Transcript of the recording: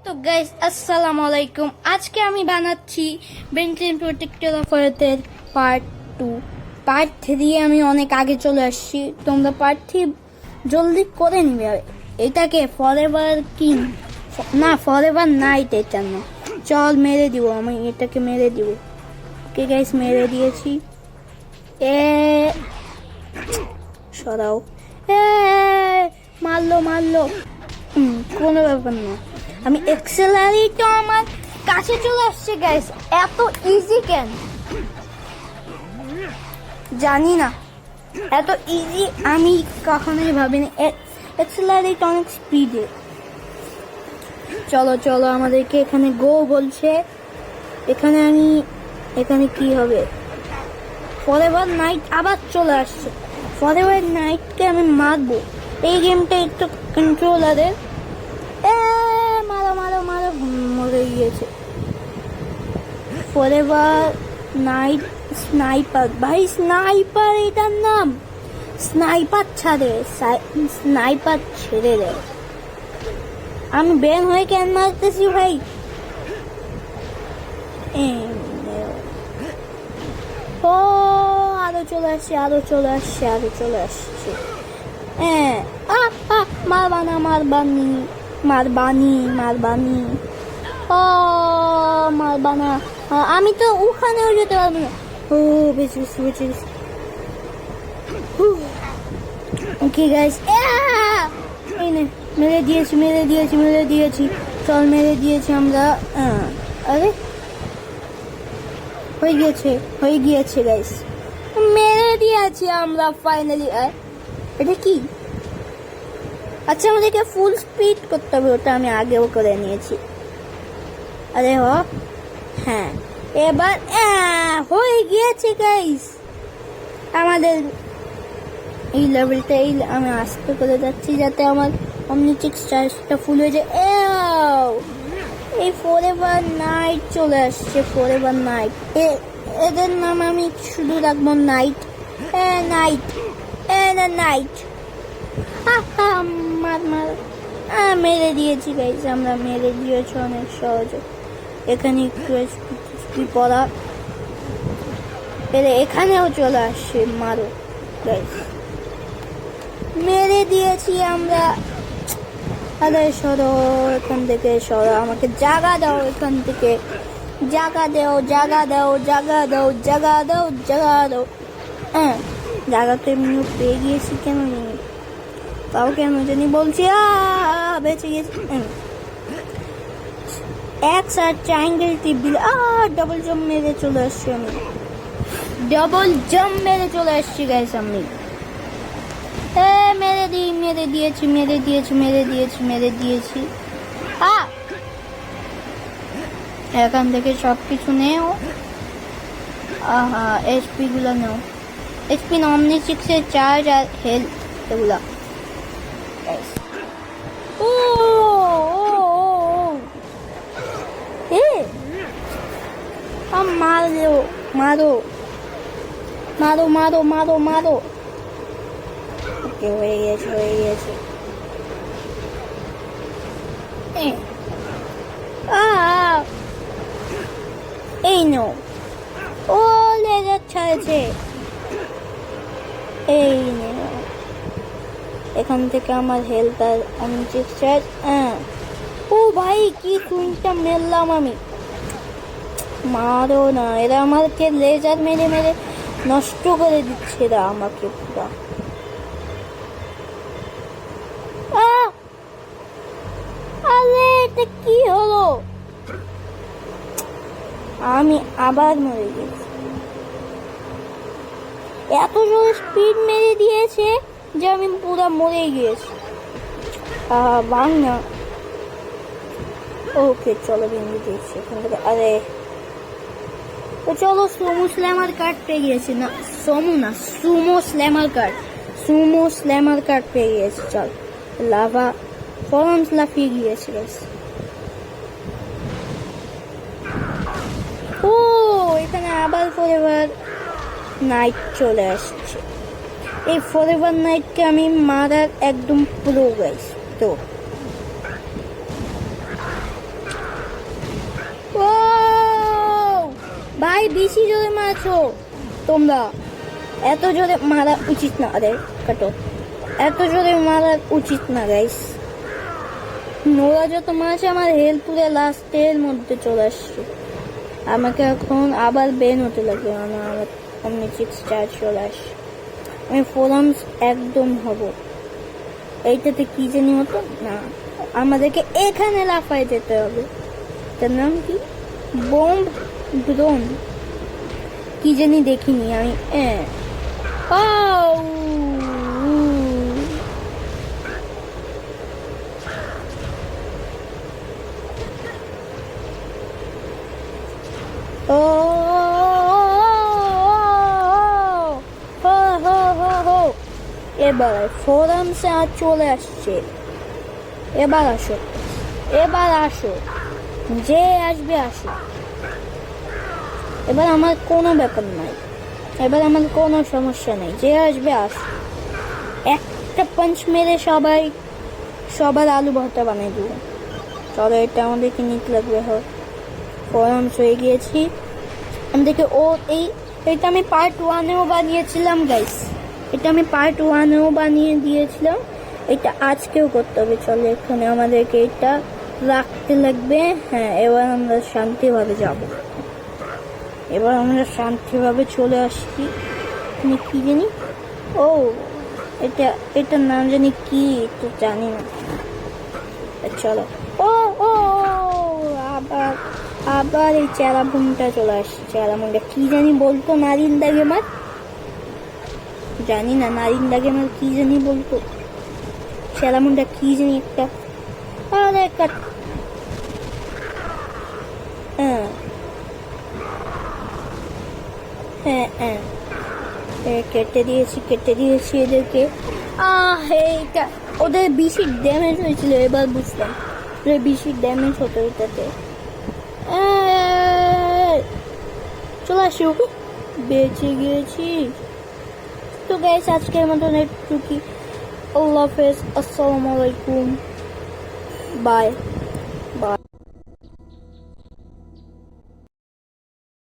তো গাইস আসসালামু আলাইকুম। আজকে আমি বানাচ্ছি বেন্টেন প্রোটেক্টর অফ আর্থের পার্ট 2। পার্ট 3 আমি অনেক আগে চলে আসছি। তোমরা পার্ট 3 জলদি করে নিবে। এটাকে ফরএভার কিং না ফরএভার নাইট, এটা না। চল মেরে দিব, আমি এটাকে মেরে দিব। ওকে গাইস, মেরে দিয়েছি। এ সরাও। এ মারলো মারলো, কোনো ব্যাপার না। আমি এক্সেলারেটর আমার কাছে চলে আসছে গাইস। এত ইজি কেন জানি না, এত ইজি আমি কখনোই ভাবিনি। এক্সেলারেটর অনেক স্পিডে। চলো চলো, আমাদেরকে এখানে গো বলছে। এখানে কি হবে? ফরএভার নাইট আবার চলে আসছে। ফরএভার নাইটকে আমি মারবো। এই গেমটা একটু কন্ট্রোলারের। মারো মারো মারো, মরে গিয়েছে। ফরএভার নাইট স্নাইপার, ভাই স্নাইপার এটার নাম। স্নাইপার ছেড়ে দেয়। আমি বেন হয়ে কেন মারতেছি ভাই? ও আরো চলে আসছে। মারবানি। ও মারবানা, আমি তো ওখানেও যেতে পারবো না। ও বেশি ওকে গাইস, মেরে দিয়েছি। চল, মেরে দিয়েছি আমরা। আরে হয়ে গিয়েছে গাইস, মেরে দিয়েছি আমরা ফাইনালি। এটা কি? আচ্ছা, আমাদেরকে ফুল স্পিড করতে হবে, ওটা আমি আগেও করে নিয়েছি। আরে হ্যাঁ, এবার হয়ে গিয়েছে গাইস আমাদের এই লেভেলটা। আমি আস্তে করে যাচ্ছি যাতে আমার অমনিচিক্স চার্জটা ফুল হয়ে যায়। এই ফরএভার নাইট চলে আসছে। ফরএভার নাইট, এদের নাম আমি শুধু রাখবো নাইট। নাইট মেরে দিয়েছি গাইস, আমরা মেরে দিয়েছি অনেক সহজে। এখানে একটু পড়া এখানেও চলে আসছে। মারো গাইস, মেরে দিয়েছি আমরা। আরে সরো এখান থেকে, সরো, আমাকে জায়গা দাও এখান থেকে। জায়গা দাও। জায়গা তো এমনি পেয়ে গিয়েছি, কেন নেই তাও কেন জানি বলছি। বেঁচে গেছি। এক্স আর ট্রায়াঙ্গেল টিপ দিলে ডাবল জাম্প মেরে চলে আসছি গাইস আমি। মেরে দিয়েছি। এখান থেকে সবকিছু নেও। এইচপি গুলো নেও। এইচপি অমনিচিক্সের চার্জ আর হেলথ এগুলা। মারো। ওকে, হয়ে গেছে। এই নো, ও লেজার ছাড়ছে। এই নে, এখান থেকে আমার হেলথ আর অমনিচিক্স চার্জ। ও ভাই, কি টুইনটা মেরলাম আমি। মারো না, এরা আমাকে লেজার মেরে নষ্ট করে দিচ্ছে এরা আমাকে পুরা। আরে এটা কি হলো? আমি আবার মরে গেছি। এত জোরে স্পিড মেরে দিয়েছে যে আমি পুরো মরে গিয়েছি। বাং না। ওকে চলো, ভেঙে দিয়েছি এখান থেকে। আরে তো চলো, সুমো স্ল্যামার কার্ড পেয়ে গিয়েছি। না সুমো স্ল্যামার কার্ড পেয়ে গিয়েছি। চল, লাভা ফরন্স লাফিয়ে গিয়েছে গাইস। এখানে আবার ফরএভার নাইট চলে আসছে। এই ফরএভার নাইটকে আমি মারার একদম প্রো গাইস। তো ভাই বেশি জোরে মারছো তোমরা, এত জোরে মারা উচিত না। আরে কাটো, এত জোরে মারা উচিত না গাইস। নোরা যত মারছে আমার হেলথ পুরো লাস্টের মধ্যে চলে আসছে। আমাকে এখন আবার বেন হতে লাগবে, আমার অমনি 6 স্টার চলে আসছে। আমি ফোরামস একদম হব। এইটাতে কি জানি হতো না, আমাদেরকে এখানে লাফায় যেতে হবে। তার নাম কি, বোম্ব ড্রোন কি জানি দেখিনি আমি। এবার ফোরামসে আর চলে আসছে। এবার আসো, এবার আসো, যে আসবে আসো। এবার আমার কোনো ব্যাপার নাই, এবার আমার কোনো সমস্যা নেই, যে আসবে আসো। একটা পাঞ্চ মেরে সবার আলু ভর্তা বানিয়ে দেবো। চলো, এটা আমাদেরকে নিতে লাগবে। ফোরামস হয়ে গিয়েছি আমাদেরকে। এইটা আমি পার্ট 1-এও বানিয়েছিলাম গাইস, এটা আমি পার্ট 1-এও বানিয়ে দিয়েছিলাম। এটা আজকেও করতে হবে। চলো, এখানে আমাদেরকে এটা রাখতে লাগবে। হ্যাঁ, এবার আমরা শান্তিভাবে যাব। এবার আমরা শান্তিভাবে চলে আসছি। কি জানি, এটার নাম জানি কি, তো জানি না। চলো, আবার এই চেরাপুনটা চলে আসছে। চেরাপুনটা কি জানি বলতো, নারিন্দা গেমার, জানি না নারিন্দা গেমার কি জানি বলতো। চেরাপুনটা কি জানি একটা, আরে কেটে দিয়েছি এদেরকে। এইটা ওদের বেশি ড্যামেজ হয়েছিল, এবার বুঝলাম বেশি ড্যামেজ হতো এটাতে। চলে আসি, ওকে বেঁচে গিয়েছি। তো গাইস, আজকের মতন একটু কি, আল্লাহ হাফেজ, আসসালামু আলাইকুম, বাই।